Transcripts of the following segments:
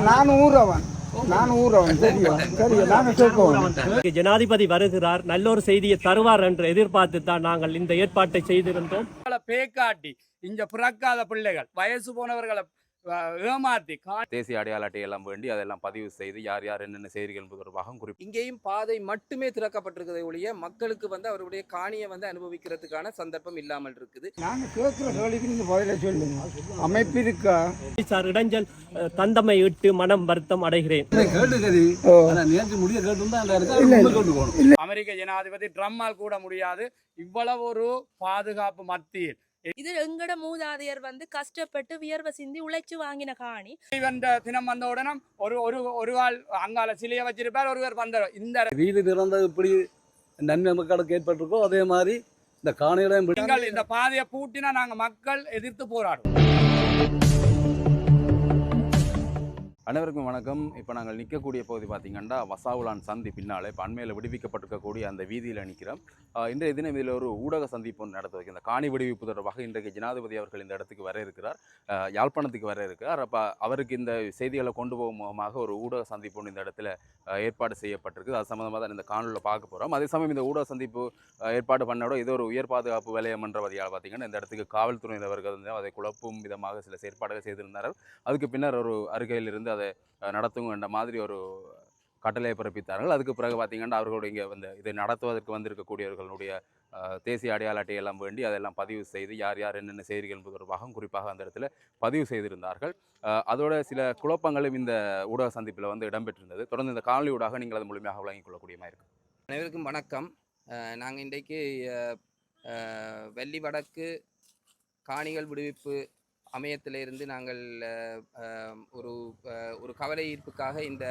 நான் ஊரவன் சரியா சரியா நாங்கள் கேட்கணும். ஜனாதிபதி வருகிறார், நல்ல ஒரு செய்தியை தருவார் என்று எதிர்பார்த்து தான் நாங்கள் இந்த ஏற்பாட்டை செய்திருந்தோம். பேக்காட்டி இங்க பிறக்காத பிள்ளைகள் வயசு போனவர்களை ஏமாத்தி தேசிய அடையாள அட்டையெல்லாம் வேண்டி அதெல்லாம் பதிவு செய்து யார் யார் என்னென்ன செய்திகள் என்பது தொடர்பாக குறிப்பு. இங்கேயும் பாதை மட்டுமே திறக்கப்பட்டிருக்கிறதை ஒழிய மக்களுக்கு அவருடைய காணியை அனுபவிக்கிறதுக்கான சந்தர்ப்பம் இல்லாமல் இருக்குது. நாங்க கேட்கிற கேள்விக்கு நீங்க பதில சொல்லுங்க. அமைப்பு இருக்கா சார்? இடைஞ்சல் தந்தமை இட்டு மனம் வருத்தம் அடைகிறேன். அமெரிக்க ஜனாதிபதி ட்ரம்மால் கூட முடியாது. இவ்வளவு ஒரு பாதுகாப்பு மத்தியில் இது எங்கட மூதாதையர் கஷ்டப்பட்டு வியர்வை சிந்தி உழைச்சு வாங்கின காணி. தினம் வந்த உடனே ஒரு ஆள் அங்கால சிலையை வச்சிருப்பார், ஒருவர் வந்த இந்த வீடு திறந்தது இப்படி நன்மை மக்களுக்கு ஏற்பட்டிருக்கோ அதே மாதிரி இந்த காணியிடம் இந்த பாதையை பூட்டினா நாங்க மக்கள் எதிர்த்து போராடுவோம். அனைவருக்கும் வணக்கம். இப்போ நாங்கள் நிற்கக்கூடிய பகுதி பார்த்திங்கன்னா வசாவுலான் சந்தி பின்னாலே இப்போ அண்மையில் விடுவிக்கப்பட்டிருக்கக்கூடிய அந்த வீதியில் நிற்கிறோம். இன்றைய தினம் இதில் ஒரு ஊடக சந்திப்பு நடத்துவதற்கு இந்த காணி விடுவிப்பு தொடர்பாக இன்றைக்கு ஜனாதிபதி அவர்கள் இந்த இடத்துக்கு வர இருக்கிறார், யாழ்ப்பாணத்துக்கு வர இருக்கிறார். அப்போ அவருக்கு இந்த செய்திகளை கொண்டு போகும் முகமாக ஒரு ஊடக சந்திப்பு இந்த இடத்துல ஏற்பாடு செய்யப்பட்டிருக்கு. அது சம்மந்தமாக தான் இந்த காணொலியில் பார்க்க போகிறோம். அதே சமயம் இந்த ஊடக சந்திப்பு ஏற்பாடு பண்ணோட இது ஒரு உயர் பாதுகாப்பு வலயம் என்ற வழியால் பார்த்திங்கன்னா இந்த இடத்துக்கு காவல்துறையினர்கள் அதை குழப்பும் விதமாக சில செயற்பாடுகள் செய்திருந்தார்கள். அதுக்கு பின்னர் ஒரு அருகையில் இருந்து அதை நடத்துங்க என்ற மாதிரி ஒரு கட்டளையை பிறப்பித்தார்கள். அதுக்கு பிறகு பார்த்திங்கன்னா அவர்களுடைய இங்கே இதை நடத்துவதற்கு வந்திருக்கக்கூடியவர்களுடைய தேசிய அடையாள அட்டையெல்லாம் வேண்டி அதெல்லாம் பதிவு செய்து யார் யார் என்னென்ன செய்திகள் என்பது தொடர்பாக குறிப்பாக அந்த இடத்துல பதிவு செய்திருந்தார்கள். அதோட சில குழப்பங்களும் இந்த ஊடக சந்திப்பில் இடம்பெற்றிருந்தது. தொடர்ந்து இந்த காணொலி ஊடாக நீங்கள் அதை முழுமையாக வழங்கிக் கொள்ளக்கூடியமாக இருக்கும். அனைவருக்கும் வணக்கம். நாங்கள் இன்றைக்கு வெள்ளி வடக்கு காணிகள் விடுவிப்பு அமையத்திலிருந்து நாங்கள் ஒரு கவலை ஈர்ப்புக்காக இந்த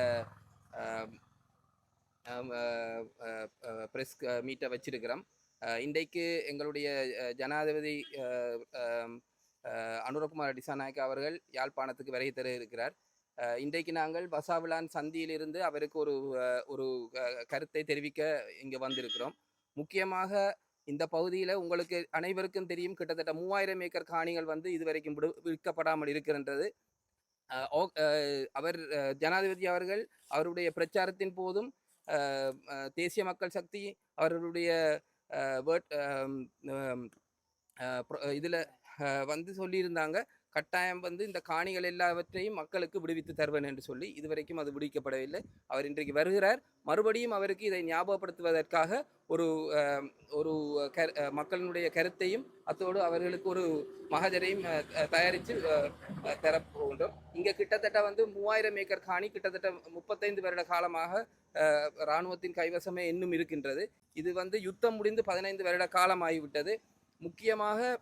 ப்ரெஸ் மீட்டை வச்சிருக்கிறோம். இன்றைக்கு எங்களுடைய ஜனாதிபதி அனுரகுமார் திசாநாயக்கா அவர்கள் யாழ்ப்பாணத்துக்கு வருகை தர இருக்கிறார். இன்றைக்கு நாங்கள் வசாவிலான் சந்தியிலிருந்து அவருக்கு ஒரு கருத்தை தெரிவிக்க இங்கே வந்திருக்கிறோம். முக்கியமாக இந்த பகுதியில் உங்களுக்கு அனைவருக்கும் தெரியும், கிட்டத்தட்ட 3000 ஏக்கர் காணிகள் இதுவரைக்கும் விற்கப்படாமல் இருக்கின்றது. அவர் ஜனாதிபதி அவர்கள் அவருடைய பிரச்சாரத்தின் போதும் தேசிய மக்கள் சக்தி அவர்களுடைய இதில் சொல்லியிருந்தாங்க, கட்டாயம் இந்த காணிகள் எல்லாவற்றையும் மக்களுக்கு விடுவித்து தருவேன் என்று சொல்லி. இதுவரைக்கும் அது விடுவிக்கப்படவில்லை. அவர் இன்றைக்கு வருகிறார். மறுபடியும் அவருக்கு இதை ஞாபகப்படுத்துவதற்காக ஒரு மக்களினுடைய கருத்தையும் அத்தோடு அவர்களுக்கு ஒரு மகஜரையும் தயாரித்து தரப்போகின்றோம். இங்கே கிட்டத்தட்ட 3000 ஏக்கர் காணி கிட்டத்தட்ட 35 வருட காலமாக இராணுவத்தின் கைவசமே இன்னும் இருக்கின்றது. இது யுத்தம் முடிந்து 15 வருட காலம் ஆகிவிட்டது. முக்கியமாக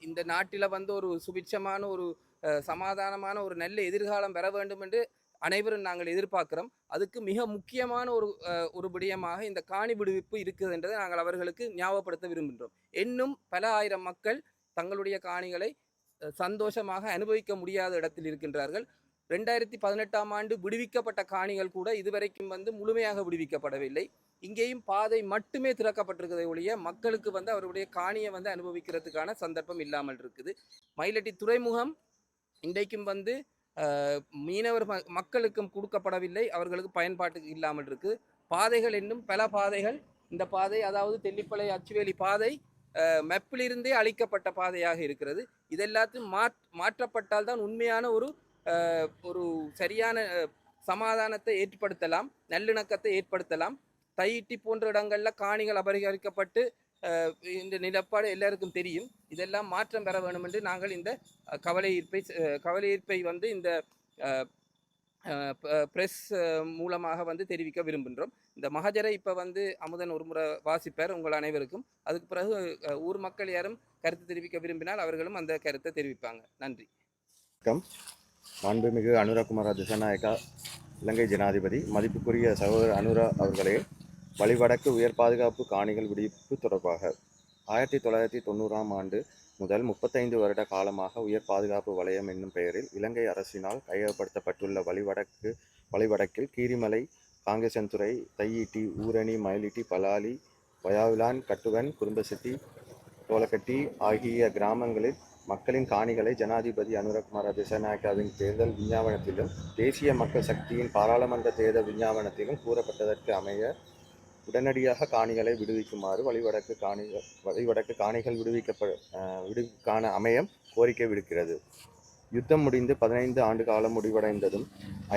இந்த நாட்டில் ஒரு சுபிட்சமான ஒரு சமாதானமான ஒரு நல்ல எதிர்காலம் பெற வேண்டும் என்று அனைவரும் நாங்கள் எதிர்பார்க்கிறோம். அதுக்கு மிக முக்கியமான ஒரு விடயமாக இந்த காணி விடுவிப்பு இருக்குது என்றதை நாங்கள் அவர்களுக்கு ஞாபகப்படுத்த விரும்புகின்றோம். இன்னும் பல ஆயிரம் மக்கள் தங்களுடைய காணிகளை சந்தோஷமாக அனுபவிக்க முடியாத இடத்தில் இருக்கின்றார்கள். 2018ஆம் ஆண்டு விடுவிக்கப்பட்ட காணிகள் கூட இதுவரைக்கும் முழுமையாக விடுவிக்கப்படவில்லை. இங்கேயும் பாதை மட்டுமே திறக்கப்பட்டிருக்கிறதை ஒழிய மக்களுக்கு அவருடைய காணியை அனுபவிக்கிறதுக்கான சந்தர்ப்பம் இல்லாமல் இருக்குது. மயிலட்டி துறைமுகம் இன்றைக்கும் மீனவர் மக்களுக்கும் கொடுக்கப்படவில்லை, அவர்களுக்கு பயன்பாட்டுக்கு இல்லாமல் இருக்குது. பாதைகள் இன்னும் பல பாதைகள், இந்த பாதை அதாவது தெல்லிப்பளை அச்சுவேலி பாதை மெப்பிலிருந்தே அளிக்கப்பட்ட பாதையாக இருக்கிறது. இதெல்லாத்தையும் மாற்றப்பட்டால் தான் உண்மையான ஒரு சரியான சமாதானத்தை ஏற்படுத்தலாம், நல்லிணக்கத்தை ஏற்படுத்தலாம். தையிட்டி போன்ற இடங்களில் காணிகள் அபகரிக்கப்பட்டு இந்த நிலப்பாடு எல்லாருக்கும் தெரியும். இதெல்லாம் மாற்றம் பெற வேண்டும் என்று நாங்கள் இந்த கவலை ஈர்ப்பை இந்த ப்ரெஸ் மூலமாக தெரிவிக்க விரும்புகின்றோம். இந்த மகஜரை இப்போ அமுதன் ஒரு முறை வாசிப்பார் உங்கள் அனைவருக்கும். அதுக்கு பிறகு ஊர் மக்கள் யாரும் கருத்து தெரிவிக்க விரும்பினால் அவர்களும் அந்த கருத்தை தெரிவிப்பாங்க. நன்றி. மாண்புமிகு அனுரகுமார திசாநாயக்கா இலங்கை ஜனாதிபதி, மதிப்புக்குரிய சகோதரர் அனுரா அவர்களே, வழிவடக்கு உயர் பாதுகாப்பு காணிகள் விடுவிப்பு தொடர்பாக 1990ஆம் ஆண்டு முதல் 35 வருட காலமாக உயர் பாதுகாப்பு வலயம் என்னும் பெயரில் இலங்கை அரசினால் கையகப்படுத்தப்பட்டுள்ள வழிவடக்கில் கீரிமலை, காங்கேசன்துறை, தையிட்டி, ஊரணி, மயிலிட்டி, பலாலி, வயாவிலான், கட்டுவன், குறும்பசிட்டி, தோலக்கட்டி ஆகிய கிராமங்களில் மக்களின் காணிகளை ஜனாதிபதி அனுரகுமார திசாநாயக்காவின் தேர்தல் விஞ்ஞாபனத்திலும் தேசிய மக்கள் சக்தியின் பாராளுமன்ற தேர்தல் விஞ்ஞாபனத்திலும் கூறப்பட்டதற்கு அமைய உடனடியாக காணிகளை விடுவிக்குமாறு வழிவடக்கு காணிகள் விடுவிக்கான அமையம் கோரிக்கை விடுக்கிறது. யுத்தம் முடிந்து 15 ஆண்டு காலம் முடிவடைந்ததும்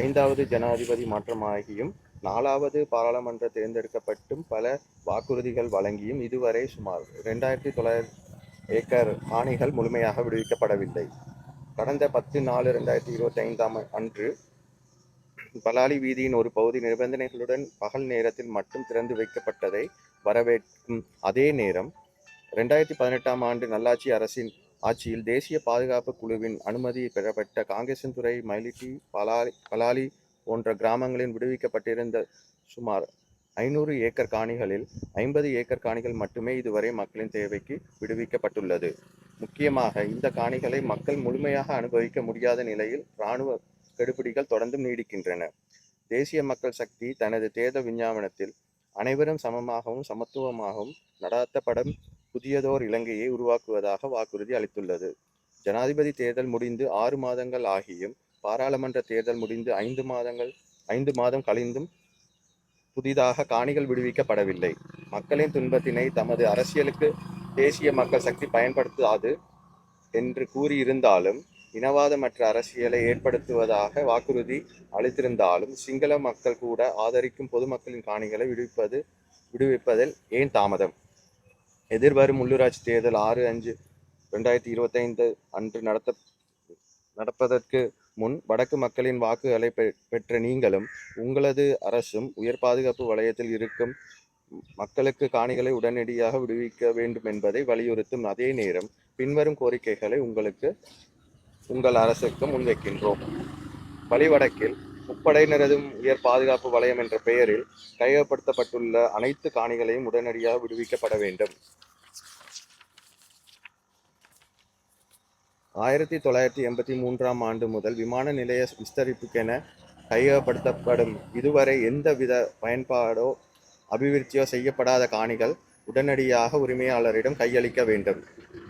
5வது ஜனாதிபதி மாற்றமாகியும் 4வது பாராளுமன்ற தேர்ந்தெடுக்கப்பட்டும் பல வாக்குறுதிகள் வழங்கியும் இதுவரை சுமார் 2900 ஏக்கர் காணிகள் முழுமையாக விடுவிக்கப்படவில்லை. கடந்த 10/4/2025 அன்று பலாலி வீதியின் ஒரு பகுதி நிபந்தனைகளுடன் பகல் நேரத்தில் மட்டும் திறந்து வைக்கப்பட்டதை வரவேற்கும் அதே நேரம் 2018 ஆண்டு நல்லாட்சி அரசின் ஆட்சியில் தேசிய பாதுகாப்பு குழுவின் அனுமதி பெறப்பட்ட காங்கேசன்துறை, மயிலிட்டி, பலாலி போன்ற கிராமங்களில் விடுவிக்கப்பட்டிருந்த சுமார் 500 ஏக்கர் காணிகளில் 50 ஏக்கர் காணிகள் மட்டுமே இதுவரை மக்களின் தேவைக்கு விடுவிக்கப்பட்டுள்ளது. முக்கியமாக இந்த காணிகளை மக்கள் முழுமையாக அனுபவிக்க முடியாத நிலையில் இராணுவ கெடுபிடிகள் தொடர்ந்தும் நீடிக்கின்றன. தேசிய மக்கள் சக்தி தனது தேர்தல் விஞ்ஞாபனத்தில் அனைவரும் சமமாகவும் சமத்துவமாகவும் நடாத்தப்படும் புதியதோர் இலங்கையை உருவாக்குவதாக வாக்குறுதி அளித்துள்ளது. ஜனாதிபதி தேர்தல் முடிந்து 6 மாதங்கள் ஆகியும் பாராளுமன்ற தேர்தல் முடிந்து 5 மாதம் கழிந்தும் புதிதாக காணிகள் விடுவிக்கப்படவில்லை. மக்களின் துன்பத்தினை தமது அரசியலுக்கு தேசிய மக்கள் சக்தி பயன்படுத்தாது என்று கூறியிருந்தாலும் இனவாதமற்ற அரசியலை ஏற்படுத்துவதாக வாக்குறுதி அளித்திருந்தாலும் சிங்கள மக்கள் கூட ஆதரிக்கும் பொதுமக்களின் காணிகளை விடுவிப்பதில் ஏன் தாமதம்? எதிர்வரும் உள்ளூராட்சி தேர்தல் 6/5/2025 அன்று நடப்பதற்கு முன் வடக்கு மக்களின் வாக்குகளை பெற்ற நீங்களும் உங்களது அரசும் உயர் பாதுகாப்பு வலயத்தில் இருக்கும் மக்களுக்கு காணிகளை உடனடியாக விடுவிக்க வேண்டும் என்பதை வலியுறுத்தும் அதே நேரம் பின்வரும் கோரிக்கைகளை உங்கள் அரசுக்கு முன்வைக்கின்றோம். வழிவடக்கில் முப்படையினரதும் உயர் பாதுகாப்பு வலயம் என்ற பெயரில் கையகப்படுத்தப்பட்டுள்ள அனைத்து காணிகளையும் உடனடியாக விடுவிக்கப்பட வேண்டும். 1983 ஆண்டு முதல் விமான நிலைய விஸ்தரிப்புக்கென கையகப்படுத்தப்படும் இதுவரை எந்தவித பயன்பாடோ அபிவிருத்தியோ செய்யப்படாத காணிகள் உடனடியாக உரிமையாளரிடம் கையளிக்க வேண்டும்.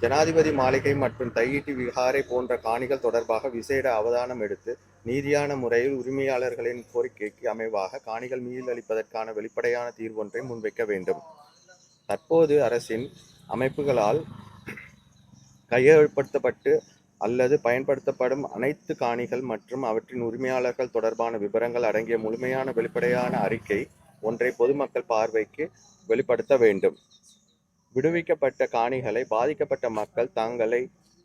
ஜனாதிபதி மாளிகை மற்றும் தையிட்டி விகாரை போன்ற காணிகள் தொடர்பாக விசேட அவதானம் எடுத்து நீதியான முறையில் உரிமையாளர்களின் கோரிக்கைக்கு அமைவாக காணிகள் மீளளிப்பதற்கான வெளிப்படையான தீர்வொன்றை முன்வைக்க வேண்டும். தற்போது அரசின் அமைப்புகளால் கையகப்படுத்தப்பட்டு அல்லது பயன்படுத்தப்படும் அனைத்து காணிகள் மற்றும் அவற்றின் உரிமையாளர்கள் தொடர்பான விவரங்கள் அடங்கிய முழுமையான வெளிப்படையான அறிக்கை ஒன்றை பொதுமக்கள் பார்வைக்கு வெளிப்படுத்த வேண்டும். விடுவிக்கப்பட்ட காணிகளை பாதிக்கப்பட்ட மக்கள்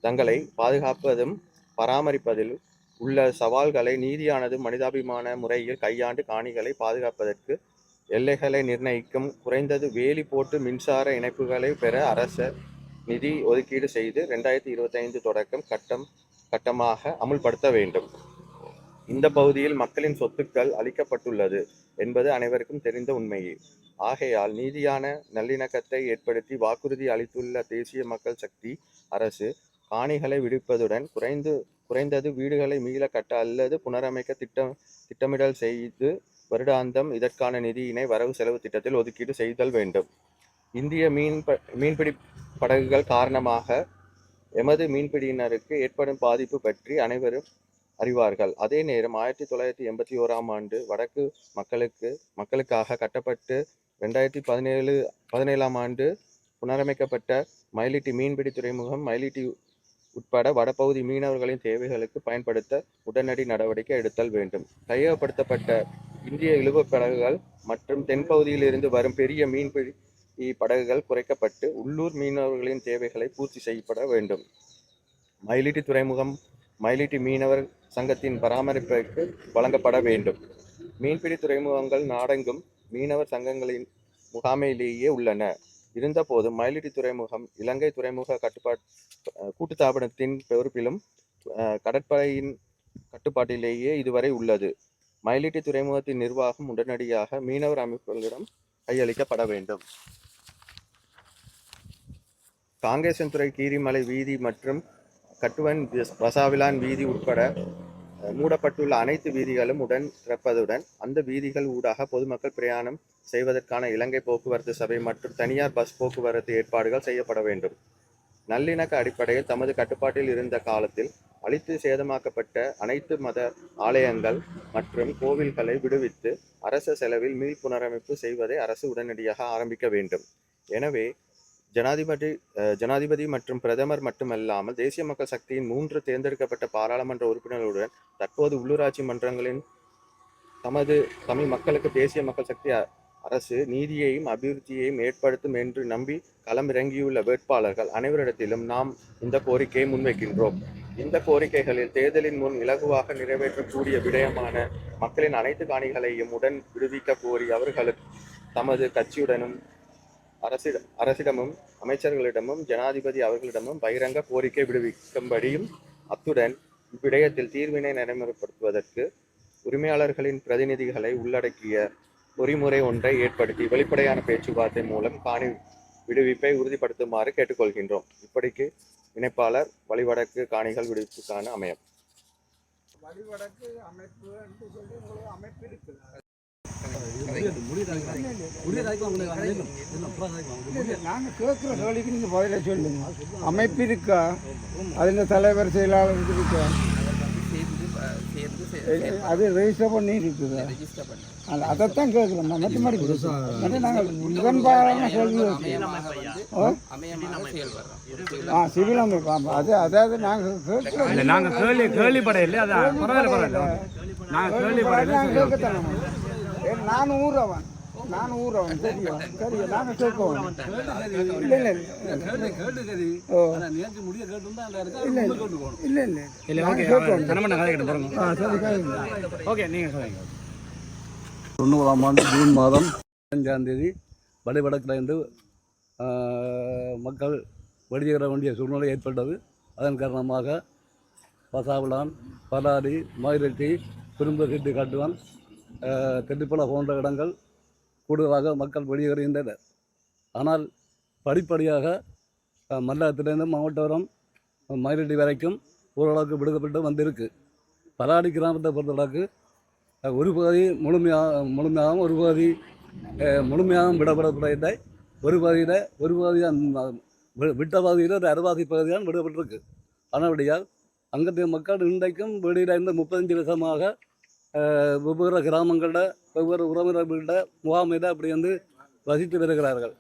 தங்களை பாதுகாப்பதும் பராமரிப்பதில் உள்ள சவால்களை நீதியானது மனிதாபிமான முறையில் கையாண்டு காணிகளை பாதுகாப்பதற்கு எல்லைகளை நிர்ணயிக்கும் குறைந்தது வேலி போட்டு மின்சார இணைப்புகளை பெற அரச நிதி ஒதுக்கீடு செய்து 2025 தொடக்கம் கட்டமாக அமுல்படுத்த வேண்டும். இந்த பகுதியில் மக்களின் சொத்துக்கள் அளிக்கப்பட்டுள்ளது என்பது அனைவருக்கும் தெரிந்த உண்மையே. ஆகையால் நீதியான நல்லிணக்கத்தை ஏற்படுத்தி வாக்குறுதி அளித்துள்ள தேசிய மக்கள் சக்தி அரசு காணிகளை விடுவிப்பதுடன் குறைந்தது வீடுகளை மீள கட்ட அல்லது புனரமைக்க திட்டமிடல் செய்து வருடாந்தம் இதற்கான நிதியினை வரவு செலவு திட்டத்தில் ஒதுக்கீடு செய்தல் வேண்டும். இந்திய மீன்பிடி படகுகள் காரணமாக எமது மீன்பிடியினருக்கு ஏற்படும் பாதிப்பு பற்றி அனைவரும் அறிவார்கள். அதே நேரம் 1981 ஆண்டு வடக்கு மக்களுக்காக கட்டப்பட்டு 2017 ஆண்டு புனரமைக்கப்பட்ட மயிலிட்டி மீன்பிடி துறைமுகம் மயிலிட்டி உட்பட வடபகுதி மீனவர்களின் தேவைகளுக்கு பயன்படுத்த உடனடி நடவடிக்கை எடுத்தல் வேண்டும். கையகப்படுத்தப்பட்ட இந்திய இழுவ படகுகள் மற்றும் தென்பகுதியில் இருந்து வரும் பெரிய மீன்பிடி படகுகள் குறைக்கப்பட்டு உள்ளூர் மீனவர்களின் தேவைகளை பூர்த்தி செய்யப்பட வேண்டும். மயிலிட்டி துறைமுகம் மயிலிட்டி மீனவர் சங்கத்தின் பராமரிப்பிற்கு வழங்கப்பட வேண்டும். மீன்பிடி துறைமுகங்கள் நாடெங்கும் மீனவர் சங்கங்களின் முகாமையிலேயே உள்ளன. இருந்தபோதும் மயிலிட்டி துறைமுகம் இலங்கை துறைமுக கூட்டுத்தாபனத்தின் பொறுப்பிலும் கடற்படையின் கட்டுப்பாட்டிலேயே இதுவரை உள்ளது. மயிலிட்டி துறைமுகத்தின் நிர்வாகம் உடனடியாக மீனவர் அமைப்புகளிடம் கையளிக்கப்பட வேண்டும். காங்கேசன்துறை கீரிமலை வீதி மற்றும் கட்டுவன் வசாவிலான் வீதி உட்பட மூடப்பட்டுள்ள அனைத்து வீதிகளும் உடன் திறப்பதுடன் அந்த வீதிகள் ஊடாக பொதுமக்கள் பிரயாணம் செய்வதற்கான இலங்கை போக்குவரத்து சபை மற்றும் தனியார் பஸ் போக்குவரத்து ஏற்பாடுகள் செய்யப்பட வேண்டும். நல்லிணக்க அடிப்படையில் தமது கட்டுப்பாட்டில் இருந்த காலத்தில் அழித்து சேதமாக்கப்பட்ட அனைத்து மத ஆலயங்கள் மற்றும் கோவில்களை விடுவித்து அரச செலவில் மீள் புனரமைப்பு செய்வதை அரசு உடனடியாக ஆரம்பிக்க வேண்டும். எனவே ஜனாதிபதி மற்றும் பிரதமர் மட்டுமல்லாமல் தேசிய மக்கள் சக்தியின் 3 தேர்ந்தெடுக்கப்பட்ட பாராளுமன்ற உறுப்பினர்களுடன் தற்போது உள்ளூராட்சி மன்றங்களின் தமிழ் மக்களுக்கு தேசிய மக்கள் சக்தி அரசு நீதியையும் அபிவிருத்தியையும் ஏற்படுத்தும் என்று நம்பி களமிறங்கியுள்ள வேட்பாளர்கள் அனைவரிடத்திலும் நாம் இந்த கோரிக்கையை முன்வைக்கின்றோம். இந்த கோரிக்கைகளில் தேர்தலின் முன் இலகுவாக நிறைவேற்றக்கூடிய விடயமான மக்களின் அனைத்து காணிகளையும் உடன் விடுவிக்க கோரி அவர்களுக்கு தமது கட்சியுடனும் அரசிடமும் அமைச்சர்களிடமும் ஜனாதிபதி அவர்களிடமும் பகிரங்க கோரிக்கை விடுவிக்கும்படியும் அத்துடன் இவ்விடயத்தில் தீர்வினை நடைமுறைப்படுத்துவதற்கு உரிமையாளர்களின் பிரதிநிதிகளை உள்ளடக்கிய பொறிமுறை ஒன்றை ஏற்படுத்தி வெளிப்படையான பேச்சுவார்த்தை மூலம் காணி விடுவிப்பை உறுதிப்படுத்துமாறு கேட்டுக்கொள்கின்றோம். இப்படிக்கு இணைப்பாளர் வழிவடக்கு காணிகள் விடுவிப்புக்கான அமையம். வழிவடக்கு அமைப்பு என்று சொல்லி உங்களுக்கு அமைப்பு இருக்குது. நாங்கள் கேட்குற கேள்விக்கு நீங்கள் பதில சொல்லுங்க. அமைப்பு இருக்கா? அதில் தலைவர் செயலாளர் இருக்கா? அது ரெஜிஸ்டர் பண்ணி இருக்குது. அதைத்தான் கேட்குறோம். மற்றபடி நாங்கள் உடன்பாடான கேள்வி சிவில் அமைப்பு. அதாவது நாங்கள் கேட்குறோம். நாங்கள் கேள்விப்படையில்லை. அதான் பரவாயில்ல. நாங்கள் கேள்விப்படையில்லை. கேட்கத்தானே. நான் ஊரவன் தெரியும். சரி, நாங்கள் கேட்கணும். இல்லை ஓகே, நீங்கள் சொல்லுங்க. 90ஆம் ஆண்டு ஜூன் மாதம் 5ஆம் தேதி வழிவடக்கில் இருந்து மக்கள் வெளியேற வேண்டிய சூழ்நிலை ஏற்பட்டது. அதன் காரணமாக வசாவிளான், பலாரி, மயிரட்டி, குறும்பசிட்டு காட்டுவான், தெட்டிப்பள போன்ற இடங்கள் கூடுதலாக மக்கள் வெளியேறுகின்றனர். ஆனால் படிப்படியாக மல்லகத்திலிருந்து மாவட்டம் மயிரட்டி வரைக்கும் ஓரளவுக்கு விடுக்கப்பட்டு வந்திருக்கு. பலாடி கிராமத்தை பொறுத்தளவுக்கு ஒரு பகுதி முழுமையாகவும் ஒரு பகுதி முழுமையாகவும் விடப்படவில்லை. ஒரு பகுதி விட்ட பகுதியில் ஒரு அரைவாசி பகுதிதான் விடப்பட்டிருக்கு. ஆனபடியால் அங்கத்திய மக்கள் இன்றைக்கும் வெளியில் இருந்து 35 வருஷமாக வெவ்வேறு கிராமங்களில் வெவ்வேறு உறவினர்களிட முகாமில் அப்படி வந்து வசித்து வருகிறார்கள்.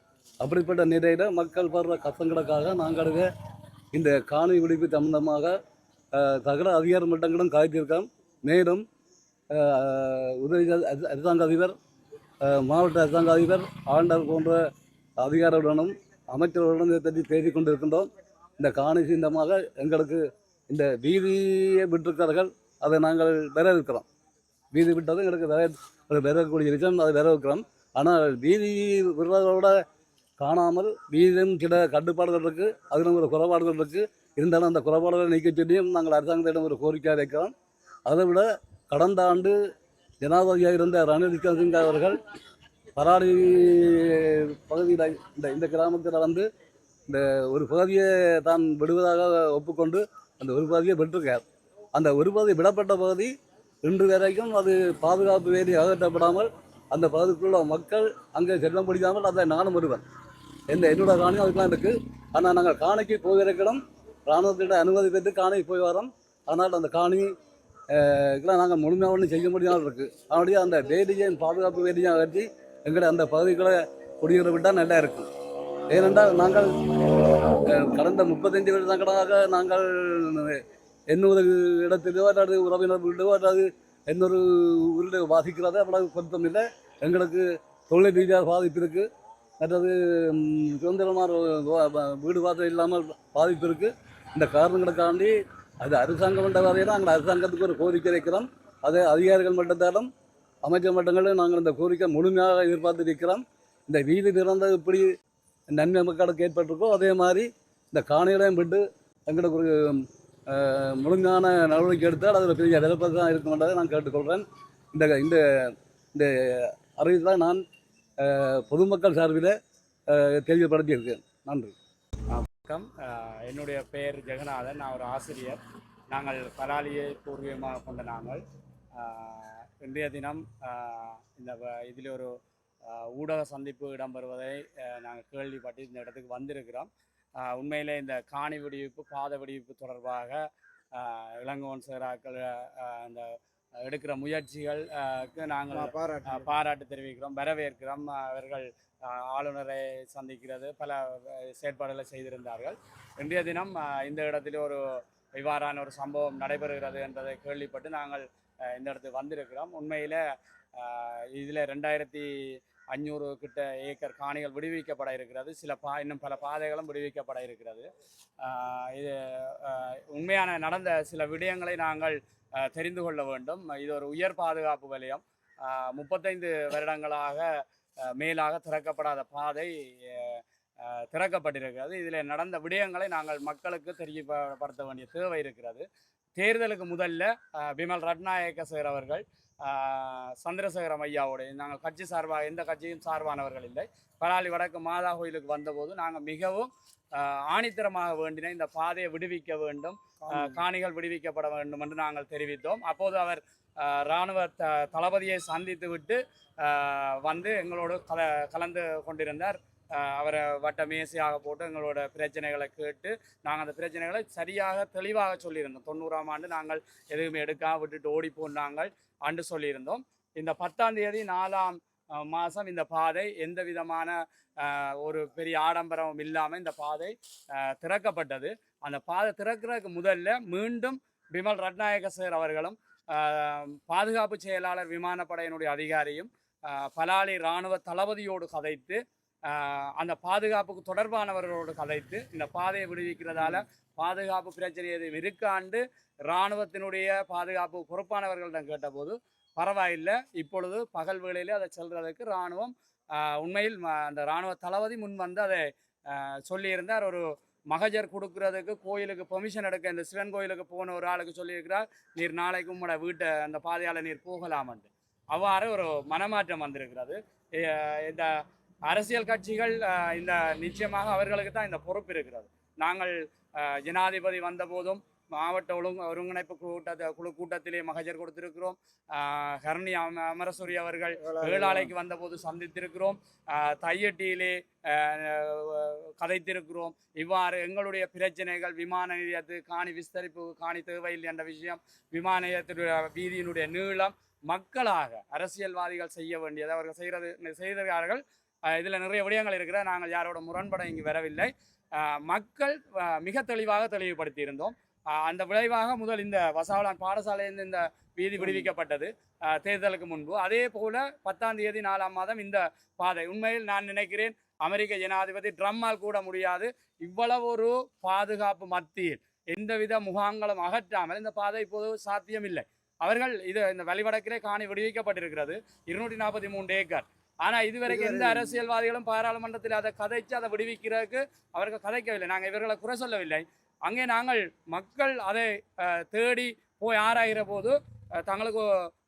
அப்படிப்பட்ட நிலையில் மக்கள் படுற கஷ்டங்களுக்காக நாங்கள் இந்த காணி விடுப்பு சம்பந்தமாக சகல அதிகார மட்டங்களும் காய்ச்சிருக்கோம். மேலும் உதவி அரசாங்க அதிபர், மாவட்ட அரசாங்க அதிபர், ஆண்டவர் போன்ற அதிகாரிகளுடனும் அமைச்சர்களுடன் இதை பற்றி பேசி கொண்டிருக்கின்றோம். இந்த காணி சிந்தமாக எங்களுக்கு இந்த வீதியை விட்டிருக்கிறார்கள். அதை நாங்கள் வரவேற்கிறோம். வீதி விட்டது எங்களுக்கு வரக்கூடிய விஷயம், அதை வரவேற்கிறோம். ஆனால் வீதி விடுறதோட காணாமல் வீதியும் சில கட்டுப்பாடுகள் இருக்குது, அதிலும் ஒரு குறைபாடுகள் இருக்குது. இருந்தாலும் அந்த குறைபாடுகளை நீக்க சொல்லியும் நாங்கள் அரசாங்கத்திடம் ஒரு கோரிக்கை வைக்கிறோம். அதை விட கடந்த ஆண்டு ஜனாதிபதியாக இருந்த ரணில் விக்ரமசிங்கே அவர்கள் பராடி பகுதியில் இந்த கிராமத்தில் வந்து இந்த ஒரு பகுதியை தான் விடுவதாக ஒப்புக்கொண்டு அந்த ஒரு பகுதியை விட்டிருக்கார். அந்த ஒரு பகுதி விடப்பட்ட பகுதி இன்று வரைக்கும் அது பாதுகாப்பு வேலி அகற்றப்படாமல் அந்த பகுதிக்குள்ள மக்கள் அங்கே செல்ல முடியாமல் அதை நானும் வருவேன். என்னோட காணியும் அதுக்கெலாம் இருக்குது. ஆனால் நாங்கள் காணிக்கு போயிருக்கிறோம், இராணுவத்திட அனுமதி பெற்று காணிக்கு போய் வரோம். ஆனால் அந்த காணி இதெல்லாம் நாங்கள் முழுமையாக ஒன்றும் செய்ய முடியாமல் இருக்குது. அதனுடைய அந்த வேலியை பாதுகாப்பு வேலியை அகற்றி எங்களை அந்த பகுதிகளை குடியேற விட்டால் நல்லா இருக்கும். ஏனென்றால் நாங்கள் கடந்த 35 வருடங்களாக நாங்கள் இன்னொரு இடத்திலோ அல்லது உறவினர் வீடோ அல்லது இன்னொரு ஊரில் வாசிக்கிறதோ அவ்வளவு பொருத்தம் இல்லை. எங்களுக்கு தொழில் ரீதியாக பாதிப்பு இருக்குது, மற்றது சுதந்திரமான வீடு வாசல் இல்லாமல் பாதிப்பு இருக்குது. இந்த காரணங்களுக்காண்டி அது அரசாங்கம் என்ற வரையில் நாங்கள் அரசாங்கத்துக்கு ஒரு கோரிக்கை வைக்கிறோம். அதை அதிகாரிகள் மட்டத்தாலும் அமைச்சர் மட்டங்களும் நாங்கள் இந்த கோரிக்கை முழுமையாக எதிர்பார்த்து இருக்கிறோம். இந்த வீதி திறந்த இப்படி நன்மை மக்களுக்கு ஏற்பட்டிருக்கோ அதே மாதிரி இந்த காணிகளையும் விட்டு எங்களுக்கு ஒரு முழுமையான நடவடிக்கை எடுத்தால் அதில் பெரிய எதிர்ப்பு தான் இருக்குமென்றதை நான் கேட்டுக்கொள்கிறேன். இந்த இந்த இந்த அறிவித்தில் நான் பொதுமக்கள் சார்பில் தெளிவுபடுத்தியிருக்கேன். நன்றி. வணக்கம். என்னுடைய பெயர் ஜெகநாதன். நான் ஒரு ஆசிரியர். நாங்கள் பலாலியை பூர்வீகமாக கொண்ட நாங்கள் இன்றைய தினம் இந்த இதில் ஒரு ஊடக சந்திப்பு இடம்பெறுவதை நாங்கள் கேள்விப்பட்டு இந்த இடத்துக்கு வந்திருக்கிறோம். உண்மையிலே இந்த காணி விடுவிப்பு பாத விடுவிப்பு தொடர்பாக இளங்கோவன் சேராக்கள் அந்த எடுக்கிற முயற்சிகளுக்கு நாங்கள் பாராட்டு தெரிவிக்கிறோம், வரவேற்கிறோம். அவர்கள் ஆளுநரை சந்திக்கிறது பல செயற்பாடுகளை செய்திருந்தார்கள். இன்றைய தினம் இந்த இடத்தில் ஒரு இவ்வாறான ஒரு சம்பவம் நடைபெறுகிறது என்பதை கேள்விப்பட்டு நாங்கள் இந்த இடத்துக்கு வந்திருக்கிறோம். உண்மையில் இதில் 2500 கிட்ட ஏக்கர் காணிகள் விடுவிக்கப்பட இருக்கிறது. இன்னும் பல பாதைகளும் விடுவிக்கப்பட இருக்கிறது. இது உண்மையான நடந்த சில விடயங்களை நாங்கள் தெரிந்து கொள்ள வேண்டும். இது ஒரு உயர் பாதுகாப்பு வலயம். 35 வருடங்களாக மேலாக திறக்கப்படாத பாதை திறக்கப்பட்டிருக்கிறது. இதில் நடந்த விடயங்களை நாங்கள் மக்களுக்கு தெரியப்படுத்த வேண்டிய தேவை இருக்கிறது. தேர்தலுக்கு முதல்ல பிமல் ரட்நாயக்க சார் அவர்கள் சந்திரசேகரம் ஐயாவோடைய நாங்கள் கட்சி சார்பாக எந்த கட்சியும் சார்பானவர்கள் இல்லை, பலாலி வடக்கு மாதா கோயிலுக்கு வந்தபோது நாங்கள் மிகவும் ஆணித்தரமாக வேண்டின இந்த பாதையை விடுவிக்க வேண்டும், காணிகள் விடுவிக்கப்பட வேண்டும் என்று நாங்கள் தெரிவித்தோம். அப்போது அவர் இராணுவ தளபதியை சந்தித்து விட்டு வந்து எங்களோடு கலந்து கொண்டிருந்தார். அவரை வட்ட மேசையாக போட்டு எங்களோட பிரச்சனைகளை கேட்டு நாங்கள் அந்த பிரச்சனைகளை சரியாக தெளிவாக சொல்லியிருந்தோம். 90ஆம் ஆண்டு நாங்கள் எதுவுமே எடுக்காம விட்டுட்டு ஓடி போனாங்கள் அன்று சொல்லியிருந்தோம். இந்த 10ஆம் தேதி 4ஆம் மாதம் இந்த பாதை எந்த விதமான ஒரு பெரிய ஆடம்பரமும் இல்லாமல் இந்த பாதை திறக்கப்பட்டது. அந்த பாதை திறக்கிறதுக்கு முதல்ல மீண்டும் பிமல் ரட்நாயக்க சார் அவர்களும் பாதுகாப்பு செயலாளர் விமானப்படையினுடைய அதிகாரியும் பலாலி இராணுவ தளபதியோடு கதைத்து அந்த பாதுகாப்புக்கு தொடர்பானவர்களோடு கதைத்து இந்த பாதையை விடுவிக்கிறதால பாதுகாப்பு பிரச்சனை எதுவும் இருக்காண்டு இராணுவத்தினுடைய பாதுகாப்பு பொறுப்பானவர்களிடம் கேட்டபோது பரவாயில்லை, இப்பொழுது பகல் வேளையிலே அதை செல்றதுக்கு இராணுவம் உண்மையில் அந்த இராணுவ தளபதி முன் வந்து அதை சொல்லியிருந்தார். ஒரு மகஜர் கொடுக்கறதுக்கு கோயிலுக்கு பெர்மிஷன் எடுக்க இந்த சிவன் கோயிலுக்கு போன ஒரு ஆளுக்கு சொல்லியிருக்கிறார், நீர் நாளைக்கு உங்களோட வீட்டை அந்த பாதையால் நீர் போகலாமன்று. அவ்வாறு ஒரு மனமாற்றம் வந்திருக்கிறது. இந்த அரசியல் கட்சிகள் இந்த நிச்சயமாக அவர்களுக்கு தான் இந்த பொறுப்பு இருக்கிறது. நாங்கள் ஜனாதிபதி வந்தபோதும் மாவட்ட ஒருங்கிணைப்பு குழு கூட்டத்திலே மகஜர் கொடுத்திருக்கிறோம். ஹரணி அமரசூரி அவர்கள் ஏழாலைக்கு வந்தபோது சந்தித்திருக்கிறோம். தையட்டியிலே கதைத்திருக்கிறோம். இவ்வாறு எங்களுடைய பிரச்சனைகள் விமான நிலையத்து காணி விஸ்தரிப்பு காணி தேவையில்லை என்ற விஷயம், விமான நிலையத்தினுடைய வீதியினுடைய நீளம் மக்களாக அரசியல்வாதிகள் செய்ய வேண்டியது அவர்கள் செய்கிறார்கள். இதில் நிறைய விடயங்கள் இருக்கிற நாங்கள் யாரோட முரண்பட இங்கு வரவில்லை. மக்கள் மிக தெளிவாக தெளிவுபடுத்தி இருந்தோம். அந்த விளைவாக முதல் இந்த வசாவலான் பாடசாலையிலிருந்து இந்த வீதி விடுவிக்கப்பட்டது தேர்தலுக்கு முன்பு. அதே போல 10ஆம் தேதி 4ஆம் மாதம் இந்த பாதை உண்மையில் நான் நினைக்கிறேன் அமெரிக்க ஜனாதிபதி ட்ரம்மால் கூட முடியாது. இவ்வளவு ஒரு பாதுகாப்பு மத்தியில் எந்தவித முகாங்களும் அகற்றாமல் இந்த பாதை இப்போது சாத்தியமில்லை. அவர்கள் இந்த வழிவடக்கிலே காணி விடுவிக்கப்பட்டிருக்கிறது 243 ஏக்கர். ஆனால் இதுவரைக்கும் எந்த அரசியல்வாதிகளும் பாராளுமன்றத்தில் அதை கதைச்சு அதை விடுவிக்கிறதுக்கு அவர்கள் கதைக்கவில்லை. நாங்கள் இவர்களை குறை சொல்லவில்லை. அங்கே நாங்கள் மக்கள் அதை தேடி போய் ஆராய்கிற போது தங்களுக்கு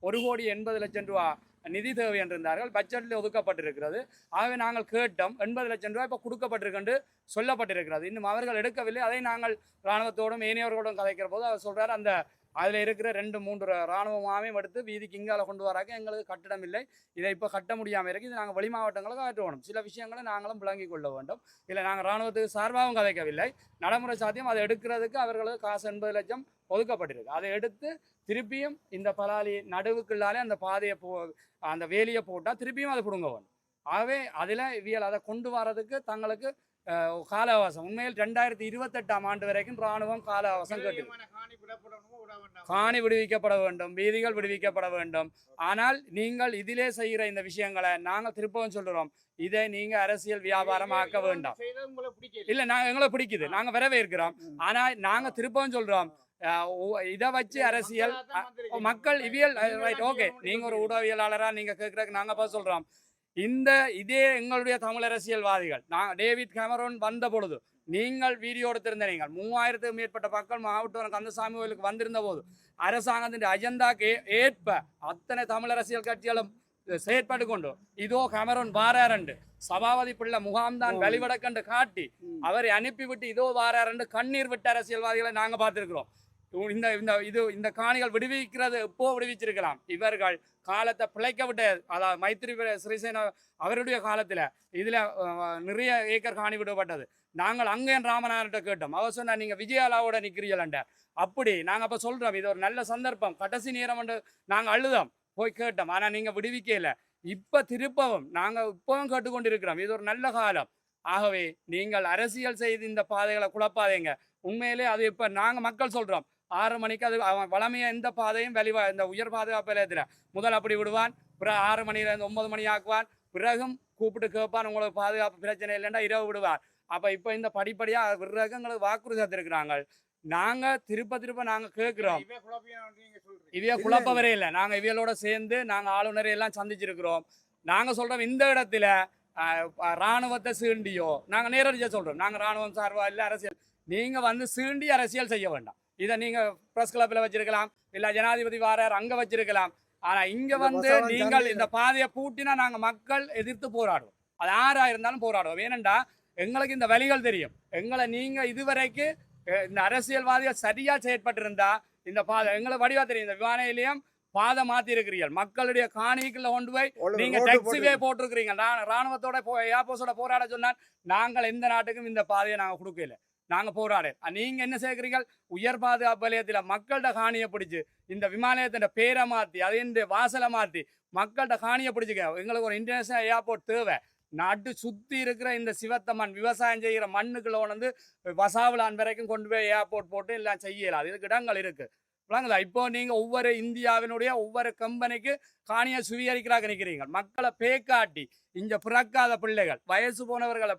1,80,00,000 ரூபா நிதி தேவை என்றிருந்தார்கள். பட்ஜெட்டில் ஒதுக்கப்பட்டிருக்கிறது. ஆகவே நாங்கள் கேட்டோம் 80 லட்சம் ரூபாய் இப்போ கொடுக்கப்பட்டிருக்கென்று சொல்லப்பட்டிருக்கிறது. இன்னும் அவர்கள் எடுக்கவில்லை. அதை நாங்கள் இராணுவத்தோடும் ஏனையவர்களோடும் கதைக்கிற போது அவர் சொல்கிறார், அந்த அதில் இருக்கிற 2-3 இராணுவமாவையும் எடுத்து வீதிக்கு இங்கால கொண்டு வராக்க எங்களுக்கு கட்டிடம் இல்லை, இதை இப்போ கட்ட முடியாமல் இருக்குது, இது நாங்கள் வெளி மாவட்டங்களுக்கு ஆற்றணும். சில விஷயங்களை நாங்களும் விளங்கிக் கொள்ள வேண்டும். இல்லை நாங்கள் இராணுவத்துக்கு சார்பாகவும் கதைக்கவில்லை. நடைமுறை சாத்தியம் அதை எடுக்கிறதுக்கு அவர்களுக்கு காசு 80 லட்சம் ஒதுக்கப்பட்டிருக்கு. அதை எடுத்து திருப்பியும் இந்த பலாலி நடுவுக்குள்ளாலே அந்த பாதையை அந்த வேலியை போட்டால் திருப்பியும் அதை பிடுங்க வேண்டும். ஆகவே அதில் இவியல் அதை கொண்டு வரதுக்கு தங்களுக்கு கால அவகாசம் உண்மையில் 2028ஆம் ஆண்டு வரைக்கும் இராணுவம் கால அவகாசம் கேட்டு காணி விடுவிக்கப்பட வேண்டும், வீதிகள் விடுவிக்கப்பட வேண்டும். ஆனால் நீங்கள் இதிலே செய்கிற இந்த விஷயங்களை நாங்கள் திருப்பவும் சொல்கிறோம், இதை நீங்க அரசியல் வியாபாரம் ஆக்க வேண்டாம். இல்லை நாங்கள் எங்களை பிடிக்குது, நாங்கள் வரவேற்கிறோம். ஆனால் நாங்கள் திருப்பவும் சொல்கிறோம், இதை வச்சு அரசியல் மக்கள் இவியல் ரைட் ஓகே, நீங்கள் ஒரு ஊடகவியலாளராக நீங்கள் கேட்குறதுக்கு நாங்கள் பார்த்து சொல்கிறோம். இதே எங்களுடைய தமிழ் அரசியல்வாதிகள் டேவிட் கேமரோன் வந்த பொழுது நீங்கள் வீடியோ எடுத்திருந்த நீங்கள் 3000க்கும் மேற்பட்ட மக்கள் மாவட்டம் கந்தசாமி கோயிலுக்கு வந்திருந்த போது அரசாங்கத்தின் அஜெண்டாக்கு ஏற்ப அத்தனை தமிழ் அரசியல் கட்சிகளும் செயற்பட்டு கொண்டு இதோ கேமரோன் வாராரண்டு சபாபதி பிள்ளை முகாம்தான் வெளிவடக்கண்டு காட்டி அவரை அனுப்பிவிட்டு இதோ வாராரண்டு கண்ணீர் விட்ட அரசியல்வாதிகளை நாங்கள் பார்த்துருக்கிறோம். இந்த காணிகள் விடுவிக்கிறது எப்போ விடுவிச்சிருக்கலாம். இவர்கள் காலத்தை பிழைக்க விட்ட, அதாவது மைத்ரி சிறிசேன அவருடைய காலத்தில் இதில் நிறைய ஏக்கர் காணி விடப்பட்டது. நாங்கள் அங்கே ராமநாதன்கிட்ட கேட்டோம். அவர் சொன்னா நீங்கள் விஜயாலாவோட நிற்கிறீங்களாண்டார். அப்படி நாங்கள் அப்போ சொல்கிறோம், இது ஒரு நல்ல சந்தர்ப்பம், கடைசி நேரம் நாங்கள் அழுதோம், போய் கேட்டோம். ஆனால் நீங்கள் விடுவிக்கல. இப்போ திருப்பவும் நாங்கள் இப்பவும் கேட்டுக்கொண்டு இருக்கிறோம், இது ஒரு நல்ல காலம். ஆகவே நீங்கள் அரசியல் செய்து இந்த பாதைகளை குழப்பாதீங்க. உண்மையிலே அது இப்போ நாங்கள் மக்கள் சொல்கிறோம், 6 மணிக்கு அது அவன் வளமையாக எந்த பாதையும் இந்த உயர் பாதுகாப்பு நிலையத்தில் முதல் அப்படி விடுவான், பிறகு 6 மணிலேருந்து 9 மணி ஆக்குவான், பிறகும் கூப்பிட்டு கேட்பான், உங்களுக்கு பாதுகாப்பு பிரச்சனை இல்லைன்னா இரவு விடுவார். அப்போ இப்போ இந்த படிப்படியாக விடுறதுக்கு எங்களுக்கு வாக்குறுதி தந்திருக்கிறாங்க. நாங்கள் திருப்ப நாங்கள் கேட்குறோம், இவைய குழப்பவரே இல்லை. நாங்கள் இவையோட சேர்ந்து நாங்கள் ஆளுநரை எல்லாம் சந்திச்சிருக்கிறோம். நாங்கள் சொல்கிறோம், இந்த இடத்துல இராணுவத்தை சீண்டியோ, நாங்கள் நேரடியாக சொல்கிறோம், நாங்கள் இராணுவம் சார்பா இல்லை அரசியல், நீங்கள் வந்து சீண்டி அரசியல் செய்ய வேண்டாம். இதை நீங்கள் ப்ரெஸ் கிளப்பில் வச்சிருக்கலாம், இல்லை ஜனாதிபதி வாரார் அங்கே வச்சிருக்கலாம். ஆனால் இங்கே வந்து நீங்கள் இந்த பாதையை பூட்டினா நாங்கள் மக்கள் எதிர்த்து போராடுவோம். அது யாராக இருந்தாலும் போராடுவோம். ஏனெண்டா எங்களுக்கு இந்த வழிகள் தெரியும். எங்களை நீங்கள் இதுவரைக்கு இந்த அரசியல்வாதிகள் சரியாக செயற்பட்டிருந்தா இந்த பாதை எங்களுக்கு வடிவா தெரியும். இந்த விமான நிலையம் பாதை மாற்றி இருக்கிறீர்கள், மக்களுடைய காணிக்குள்ள கொண்டு போய் நீங்க டாக்ஸிவே போட்டிருக்கிறீங்க. ராணுவத்தோட ஏர்போர்ஸோட போராட சொன்னால் நாங்கள் எந்த நாட்டுக்கும் இந்த பாதையை நாங்கள் கொடுக்கல, நாங்கள் போராட. நீங்க என்ன சேர்க்கிறீர்கள், உயர் பாதுகாப்பு நிலையத்தில் மக்கள்கிட்ட காணியை பிடிச்சி இந்த விமான நிலையத்தின் பேரை மாற்றி அதே வாசலை மாற்றி மக்கள்கிட்ட காணியை பிடிச்சிக்க. எங்களுக்கு ஒரு இன்டர்நேஷனல் ஏர்போர்ட் தேவை. நாட்டு சுற்றி இருக்கிற இந்த சிவத்த மண் விவசாயம் செய்கிற மண்ணுக்குள்ள வந்து வசாவிலான் வரைக்கும் கொண்டு போய் ஏர்போர்ட் போட்டு எல்லாம் செய்யலாம். இதுக்கு இடங்கள் இருக்கு, விளங்குதா? இப்போ நீங்க ஒவ்வொரு இந்தியாவினுடைய ஒவ்வொரு கம்பெனிக்கு காணியை சுவீகரிக்கிறாங்க நிற்கிறீங்க. மக்களை பேக்காட்டி இங்க பிறக்காத பிள்ளைகள் வயசு போனவர்களை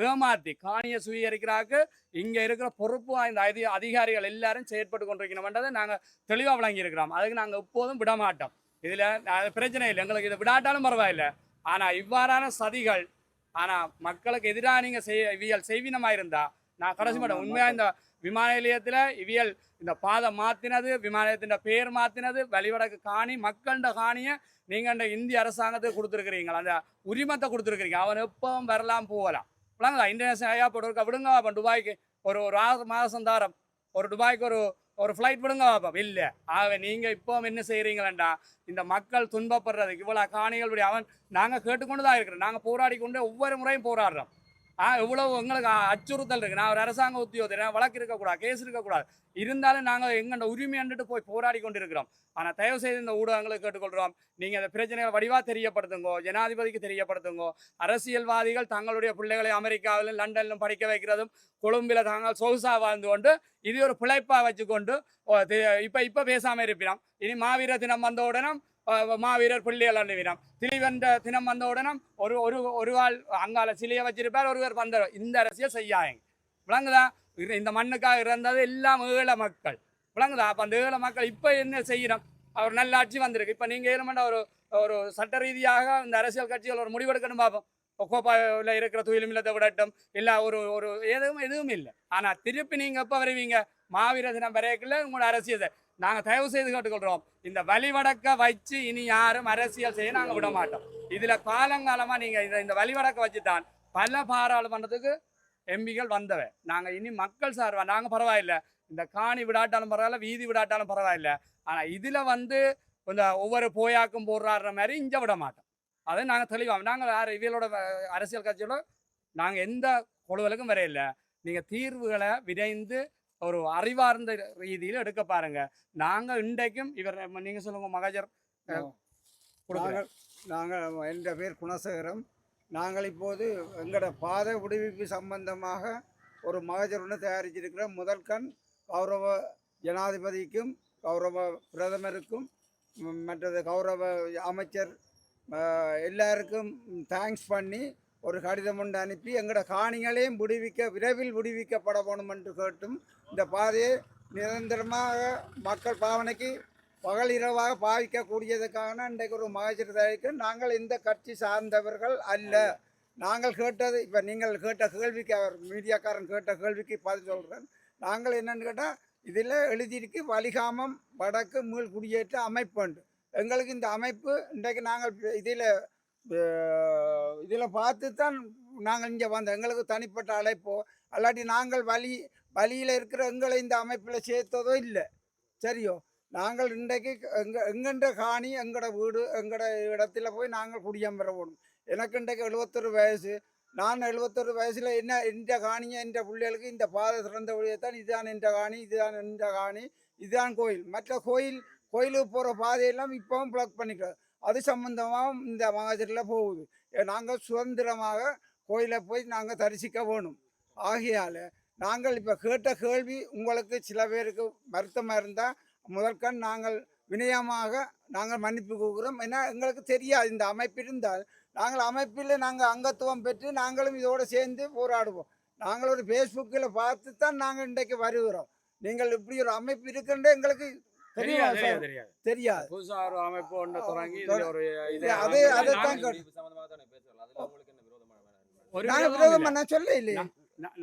ஏமாத்தி காணியை சுவீகரிக்கிறாக்கு இங்க இருக்கிற பொறுப்பு வாய்ந்த அதிகாரிகள் எல்லாரும் செயற்பட்டு கொண்டிருக்கணும்ன்றதை நாங்கள் தெளிவாக விளங்கி இருக்கிறோம். அதுக்கு நாங்கள் எப்போதும் விட மாட்டோம். இதுல பிரச்சனை இல்லை, எங்களுக்கு இதை விடாட்டாலும் பரவாயில்லை. ஆனா இவ்வாறான சதிகள், ஆனா மக்களுக்கு எதிராக நீங்க இவியல் செய்வினமாக இருந்தா நான் கடைசி மாட்டேன். உண்மையா இந்த விமான நிலையத்தில் இவியல் இந்த பாதை மாற்றினது, விமான நிலையத்தின் பேர் மாற்றினது, வழிவடக்கு காணி மக்கள்கிட்ட காணியை நீங்கள் அந்த இந்திய அரசாங்கத்துக்கு கொடுத்துருக்கிறீங்க, அந்த உரிமத்தை கொடுத்துருக்கிறீங்க. அவன் எப்பவும் வரலாம் போகலாம். விளங்குதா? இன்டர்நேஷனல் ஏர்போர்ட் இருக்கா, விடுங்க வாப்பா. துபாய்க்கு ஒரு 6 மாதம் தாரம் ஒரு துபாய்க்கு ஒரு ஃப்ளைட் விடுங்க வாப்பா. இல்லை. ஆகவே நீங்கள் இப்போ என்ன செய்கிறீங்களா, இந்த மக்கள் துன்பப்படுறதுக்கு இவ்வளோ காணிகளுடைய நாங்கள் கேட்டுக்கொண்டு தான் இருக்கிறோம். நாங்கள் போராடி கொண்டு ஒவ்வொரு முறையும் போராடுறோம். எவ்வளவு எங்களுக்கு அச்சுறுத்தல் இருக்கு. நான் ஒரு அரசாங்க உத்தியோகத்தை வழக்கு இருக்கக்கூடாது, கேஸ் இருக்கக்கூடாது, இருந்தாலும் நாங்கள் எங்களோட உரிமை அண்டுட்டு போய் போராடி கொண்டு இருக்கிறோம். ஆனால் தயவு செய்து இந்த ஊடகங்களை கேட்டுக்கொள்கிறோம், நீங்கள் அந்த பிரச்சனைகளை வடிவாக தெரியப்படுத்துங்கோ, ஜனாதிபதிக்கு தெரியப்படுத்துங்கோ. அரசியல்வாதிகள் தங்களுடைய பிள்ளைகளை அமெரிக்காவிலும் லண்டனிலும் படிக்க வைக்கிறதும், கொழும்பில் தாங்கள் சொகுசாக வாழ்ந்து கொண்டு இது ஒரு பிழைப்பாக வச்சுக்கொண்டு இப்போ பேசாமல் இருப்பினோம். இனி மாவீர தினம் வந்த உடனே மாவீரர் பிள்ளைகள் அணிவினம், திலீவென்ற தினம் வந்த உடனே ஒரு ஆள் அங்கால சிலையை வச்சிருப்பார், ஒருவர் வந்தார். இந்த அரசியல் செய்யாங்க. விளங்குதா? இந்த மண்ணுக்காக இறந்தது எல்லாம் ஏழை மக்கள். விளங்குதா? அப்போ அந்த ஏழை மக்கள் இப்போ என்ன செய்யணும், அவர் நல்ல ஆட்சி வந்திருக்கு. இப்போ நீங்கள் ஏழுமெண்டா ஒரு சட்ட ரீதியாக இந்த அரசியல் கட்சிகள் ஒரு முடிவெடுக்கணும் பார்ப்போம். கோப்பாவில் இருக்கிற துயிலுமில்லத்தை விடட்டும், இல்லை ஒரு எதுவும் இல்லை. ஆனால் திருப்பி நீங்கள் எப்போ வருவீங்க, மாவீர தினம் வரைக்குள்ள உங்களோட அரசியல் நாங்கள் தயவு செய்து கேட்டுக்கொள்கிறோம். இந்த வழிவடக்க வச்சு இனி யாரும் அரசியல் செய்ய நாங்கள் விட மாட்டோம். இதில் காலங்காலமாக நீங்கள் இந்த வழிவடக்க வச்சு தான் பல பாராளுமன்றத்துக்கு எம்பிகள் வந்தவை. நாங்கள் இனி மக்கள் சார்பா நாங்கள் பரவாயில்லை, இந்த காணி விடாட்டாலும் பரவாயில்ல, வீதி விடாட்டாலும் பரவாயில்லை. ஆனால் இதில் வந்து இந்த ஒவ்வொரு போயாக்கும் போடுறாடுற மாதிரி இங்கே விட மாட்டோம். அதை நாங்கள் தெளிவாக நாங்கள் இவங்களோட அரசியல் கட்சியோட நாங்கள் எந்த குழுவலுக்கும் வரையில்லை. நீங்கள் தீர்வுகளை விரைந்து ஒரு அறிவார்ந்த ரீதியில் எடுக்க பாருங்க. நாங்கள் இன்றைக்கும் இவர் நீங்கள் சொல்லுங்க மகஜர். நாங்கள் என்ற பேர் குணசேகரம். நாங்கள் இப்போது எங்களோட பாதை விடுவிப்பு சம்பந்தமாக ஒரு மகஜர் ஒன்று தயாரிச்சிருக்கிறோம். முதல் கண் கௌரவ ஜனாதிபதிக்கும் கௌரவ பிரதமருக்கும் மற்றது கௌரவ அமைச்சர் எல்லாருக்கும் தேங்க்ஸ் பண்ணி ஒரு கடிதம் ஒன்று அனுப்பி எங்களோட காணிகளையும் விரைவில் விடுவிக்கப்பட வேணும் என்று கேட்டும் இந்த பாதையை நிரந்தரமாக மக்கள் பாவனைக்கு பகல் இரவாக பாவிக்கக்கூடியதுக்கான இன்றைக்கு ஒரு மகஜர் தயாரிக்க. நாங்கள் இந்த கட்சி சார்ந்தவர்கள் அல்ல. நாங்கள் கேட்டது இப்போ நீங்கள் கேட்ட கேள்விக்கு, அவர் மீடியாக்காரன் கேட்ட கேள்விக்கு பதில் சொல்கிறேன். நாங்கள் என்னென்னு கேட்டால் இதில் எழுதியிருக்கு வலிகாமம் வடக்கு மீள் குடியேற்ற அமைப்பு. எங்களுக்கு இந்த அமைப்பு இன்றைக்கு நாங்கள் இதில் பார்த்து தான் நாங்கள் இங்கே வந்தோம். எங்களுக்கு தனிப்பட்ட அழைப்போ அல்லாட்டி நாங்கள் வழியில் இருக்கிற எங்களை இந்த அமைப்பில் சேர்த்ததோ இல்லை. சரியோ? நாங்கள் இன்றைக்கு எங்கென்ற காணி எங்களோட வீடு எங்களோட இடத்துல போய் நாங்கள் குடியம்பெற போகணும். எனக்கு இன்றைக்கு 71 வயசு. நான் 71 வயசில் என்ன எந்த காணியை எந்த பிள்ளைகளுக்கு இந்த பாதை திறந்த வழியைத்தான் இதுதான் என்ற காணி, இதுதான் என்ற காணி, இதுதான் கோயில். மற்ற கோயிலுக்கு போகிற பாதையெல்லாம் இப்போவும் பிளாக் பண்ணிக்கிறோம். அது சம்பந்தமாகவும் இந்த மகாஜரில் போகுது. நாங்கள் சுதந்திரமாக கோயிலை போய் நாங்கள் தரிசிக்க வேணும். ஆகையால் நாங்கள் இப்போ கேட்ட கேள்வி உங்களுக்கு சில பேருக்கு வருத்தமாக இருந்தால் முதற்கண் நாங்கள் வினயமாக நாங்கள் மன்னிப்பு கொடுக்குறோம். ஏன்னா எங்களுக்கு தெரியாது இந்த அமைப்பு இருந்தால் நாங்கள் அமைப்பில் நாங்கள் அங்கத்துவம் பெற்று நாங்களும் இதோடு சேர்ந்து போராடுவோம். நாங்கள் ஒரு ஃபேஸ்புக்கில் பார்த்து தான் நாங்கள் இன்றைக்கு வருகிறோம். நீங்கள் இப்படி ஒரு அமைப்பு இருக்குன்ற எங்களுக்கு தெரியாது. புதுசா ஒரு அமைப்பு ஒன்று தொடங்கி நான் சொல்ல இல்லையா,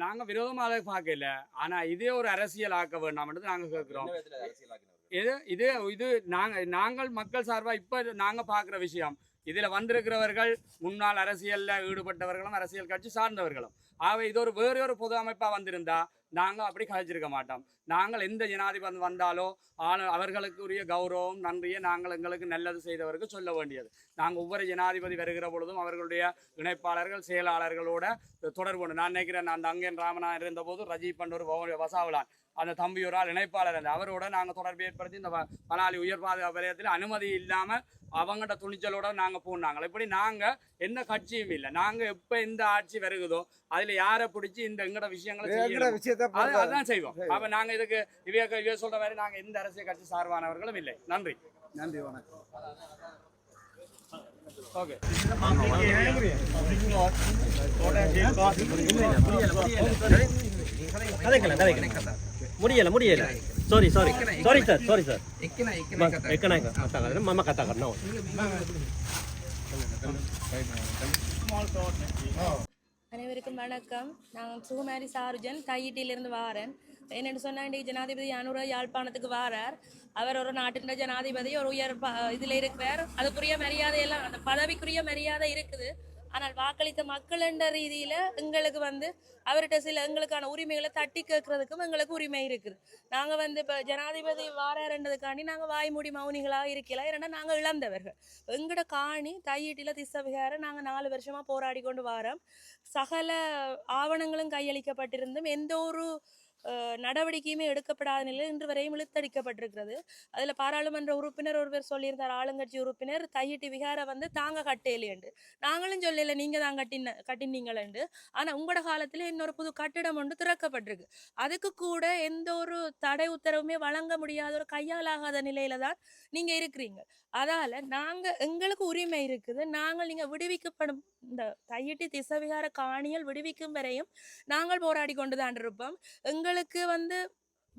நாங்க விரோதமாக பார்க்கல. ஆனா இதே ஒரு அரசியல் ஆக்க வேண்டாம் நாங்க கேட்கிறோம். இது நாங்கள் மக்கள் சார்பா இப்ப நாங்க பாக்குற விஷயம். இதுல வந்திருக்கிறவர்கள் முன்னாள் அரசியல்ல ஈடுபட்டவர்களும் அரசியல் கட்சி சார்ந்தவர்களும். ஆகவே இது வேற ஒரு பொது அமைப்பா வந்திருந்தா நாங்கள் அப்படி கழிச்சிருக்க மாட்டோம். நாங்கள் எந்த ஜனாதிபதி வந்தாலோ அவர்களுக்குரிய கௌரவம் நன்றியை நாங்கள் எங்களுக்கு நல்லது செய்தவருக்கு சொல்ல வேண்டியது. நாங்கள் ஒவ்வொரு ஜனாதிபதி வருகிற பொழுதும் அவர்களுடைய இணைப்பாளர்கள் செயலாளர்களோட தொடர்பு. நான் நினைக்கிறேன், நான் அங்கேன் ராமநாதன் இருந்தபோது ரஜீப் பண்டூர் வசாவலான் அந்த தம்பியோரால் இணைப்பாளர் அந்த அவரோட நாங்கள் தொடர்பு ஏற்படுத்தி இந்த பலாலி உயர் பாதுகாப்பு வலயத்தில் அனுமதி இல்லாமல் அவங்கள்ட துணிச்சலோட நாங்கள் போனாங்க. இப்படி நாங்கள் எந்த கட்சியும் இல்லை. நாங்கள் எப்போ எந்த ஆட்சி வருகுதோ அதில் யாரை பிடிச்சி இந்த எங்கட விஷயங்களை அதான் செய்வோம். அப்போ நாங்கள் இதுக்கு இவ சொல்ற மாதிரி நாங்கள் எந்த அரசியல் கட்சி சார்பானவர்களும் இல்லை. நன்றி. வணக்கம். ஓகே. முடியல சாரி சார் மாமா கத்தா கண்ணா. அனைவருக்கும் வணக்கம். நான் சுகுமாரி சாருஜன் தையிட்டிலிருந்து வாரேன். என்னென்னு சொன்னால் இன்றைக்கு ஜனாதிபதி அனுரா யாழ்ப்பாணத்துக்கு வாரார். அவர் ஒரு நாட்டின் ஜனாதிபதி, ஒரு உயர் இதில் இருக்கிறார். அதுக்குரிய மரியாதையெல்லாம் அந்த பதவிக்குரிய மரியாதை இருக்குது. ஆனால் வாக்களித்த மக்கள் என்ற ரீதியில் எங்களுக்கு அவர்கிட்ட சில எங்களுக்கான உரிமைகளை தட்டி கேட்கறதுக்கும் எங்களுக்கு உரிமை இருக்குது. நாங்கள் இப்போ ஜனாதிபதி வாராருன்றதுக்காண்டி நாங்கள் வாய்மூடி மௌனிகளாக இருக்கலாம். ஏன்னா நாங்கள் இழந்தவர்கள். எங்களோட காணி தையீட்டில் திசவிகார நாங்கள் 4 வருஷமாக போராடி கொண்டு வாரோம். சகல ஆவணங்களும் கையளிக்கப்பட்டிருந்தும் எந்த ஒரு நடவடிக்கையுமே எடுக்கப்படாத நிலையில் இன்று வரையும் இழுத்தடிக்கப்பட்டிருக்கிறது. அதில் பாராளுமன்ற உறுப்பினர் ஒருவர் சொல்லியிருந்தார், ஆளுங்கட்சி உறுப்பினர், தையிட்டி விகாரை தாங்க கட்டேலேண்டு. நாங்களும் சொல்லலை நீங்கள் தான் கட்டினீங்களேண்டு. ஆனால் உங்களோட காலத்தில் இன்னொரு புது கட்டிடம் ஒன்று திறக்கப்பட்டிருக்கு. அதுக்கு கூட எந்த ஒரு தடை உத்தரவுமே வழங்க முடியாத ஒரு கையாலாகாத நிலையில தான் நீங்கள் இருக்கிறீங்க. அதால் எங்களுக்கு உரிமை இருக்குது. நீங்கள் விடுவிக்கப்படும் இந்த தையிட்டி திசவிகார காணிகள் விடுவிக்கும் வரையும் நாங்கள் போராடி கொண்டு தான் இருப்போம். எங்களுக்கு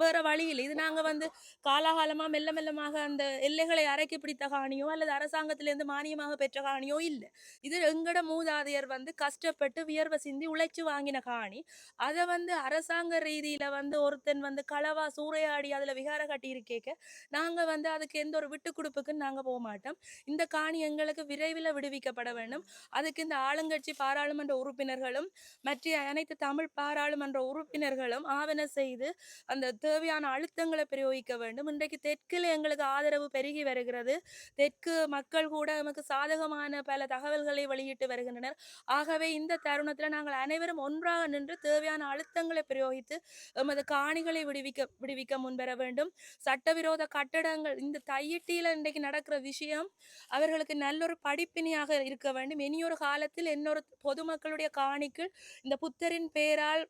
வேற வழியில் இது நாங்கள் காலாகாலமாக மெல்ல மெல்லமாக அந்த எல்லைகளை அரைக்கி பிடித்த காணியோ அல்லது அரசாங்கத்திலேருந்து மானியமாக பெற்ற காணியோ இல்லை. இது எங்கட மூதாதையர் கஷ்டப்பட்டு வியர்வை சிந்தி உழைச்சி வாங்கின காணி. அதை அரசாங்க ரீதியில் ஒருத்தன் களவா சூறையாடி அதில் விகார கட்டி இருக்கேக்க நாங்கள் அதுக்கு எந்த ஒரு விட்டு கொடுப்புக்குன்னு நாங்கள் போக மாட்டோம். இந்த காணி எங்களுக்கு விரைவில் விடுவிக்கப்பட வேண்டும். அதுக்கு இந்த ஆளுங்கட்சி பாராளுமன்ற உறுப்பினர்களும் மற்ற அனைத்து தமிழ் பாராளுமன்ற உறுப்பினர்களும் ஆவண செய்து அந்த தேவையான அழுத்தங்களை பிரயோகிக்க வேண்டும். இன்றைக்கு தெற்கில் எங்களுக்கு ஆதரவு பெருகி வருகிறது. தெற்கு மக்கள் கூட நமக்கு சாதகமான பல தகவல்களை வெளியிட்டு வருகின்றனர். ஆகவே இந்த தருணத்தில் நாங்கள் அனைவரும் ஒன்றாக நின்று தேவையான அழுத்தங்களை பிரயோகித்து எமது காணிகளை விடுவிக்க முன்வர வேண்டும். சட்டவிரோத கட்டடங்கள் இந்த தையிட்டியில் இன்றைக்கு நடக்கிற விஷயம் அவர்களுக்கு நல்லொரு படிப்பினையாக இருக்க வேண்டும். இனியொரு காலத்தில் இன்னொரு பொதுமக்களுடைய காணிக்கு இந்த புத்தரின் பெயரால்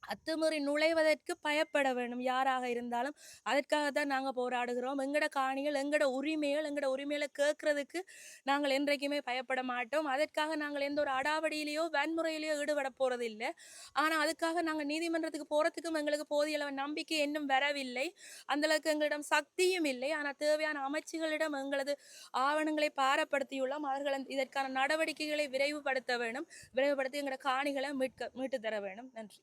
அத்துமீறி நுழைவதற்கு பயப்பட வேண்டும் யாராக இருந்தாலும். அதற்காகத்தான் நாங்கள் போராடுகிறோம். எங்களோட காணிகள் எங்களோட உரிமைகளை கேட்கறதுக்கு நாங்கள் என்றைக்குமே பயப்பட மாட்டோம். அதற்காக நாங்கள் எந்த ஒரு அடாவடியிலையோ வன்முறையிலையோ ஈடுபட போறது இல்லை. ஆனால் அதுக்காக நாங்கள் நீதிமன்றத்துக்கு போறதுக்கும் எங்களுக்கு போதிய அளவு நம்பிக்கை இன்னும் வரவில்லை. அந்தளவுக்கு எங்களிடம் சக்தியும் இல்லை. ஆனால் தேவையான அமைச்சுகளிடம் எங்களது ஆவணங்களை பாரப்படுத்தியுள்ளோம். அவர்கள் இதற்கான நடவடிக்கைகளை விரைவுபடுத்த வேண்டும். விரைவுபடுத்தி எங்களோட காணிகளை மீட்டு தர வேண்டும். நன்றி.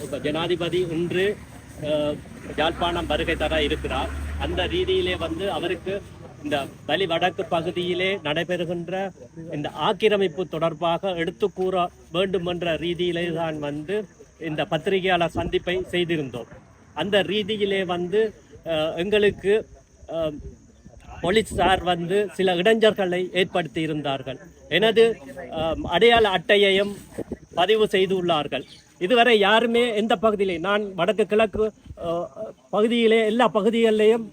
இப்போ ஜனாதிபதி இன்று யாழ்ப்பாணம் வருகை தர இருக்கிறார். அந்த ரீதியிலே அவருக்கு இந்த வலி வடக்கு பகுதியிலே நடைபெறுகின்ற இந்த ஆக்கிரமிப்பு தொடர்பாக எடுத்து கூற வேண்டும் என்ற ரீதியிலே தான் இந்த பத்திரிகையாளர் சந்திப்பை செய்திருந்தோம். அந்த ரீதியிலே எங்களுக்கு போலீசார் சில இடைஞ்சல்களை ஏற்படுத்தி இருந்தார்கள். எனது அடையாள அட்டையையும் பதிவு செய்துள்ளார்கள். இதுவரை யாருமே எந்த பகுதியிலே, நான் வடக்கு கிழக்கு பகுதியிலே எல்லா பகுதிகளிலேயும்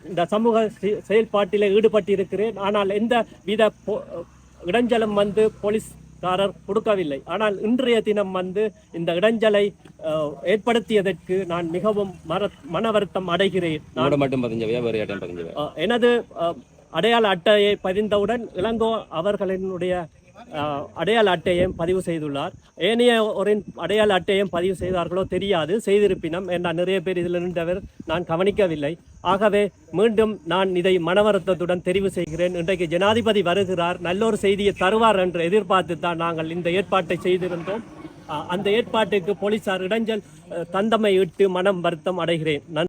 இந்த சமூக செயல்பாட்டிலே ஈடுபட்டிருக்கிறேன். ஆனால் எந்த வித இடைஞ்சலும் போலீஸ்காரர் கொடுக்கவில்லை. ஆனால் இன்றைய தினம் இந்த இடைஞ்சலை ஏற்படுத்தியதற்கு நான் மிகவும் மன வருத்தம் அடைகிறேன். எனது அடையாள அட்டையை பதிந்தவுடன் இளங்கோ அவர்களினுடைய அடையாள அட்டையையும் பதிவு செய்துள்ளார். ஏனைய ஒரு அடையாள அட்டையும் பதிவு செய்தார்களோ தெரியாது. செய்திருப்பினும் என்றால் நிறைய பேர் இதில் நின்றவர் நான் கவனிக்கவில்லை. ஆகவே மீண்டும் நான் இதை மனவருத்தத்துடன் தெரிவு செய்கிறேன். இன்றைக்கு ஜனாதிபதி வருகிறார், நல்லொரு செய்தியை தருவார் என்று எதிர்பார்த்து தான் நாங்கள் இந்த ஏற்பாட்டை செய்திருந்தோம். அந்த ஏற்பாட்டுக்கு போலீசார் இடைஞ்சல் தந்தமை இட்டு மனம் வருத்தம் அடைகிறேன்.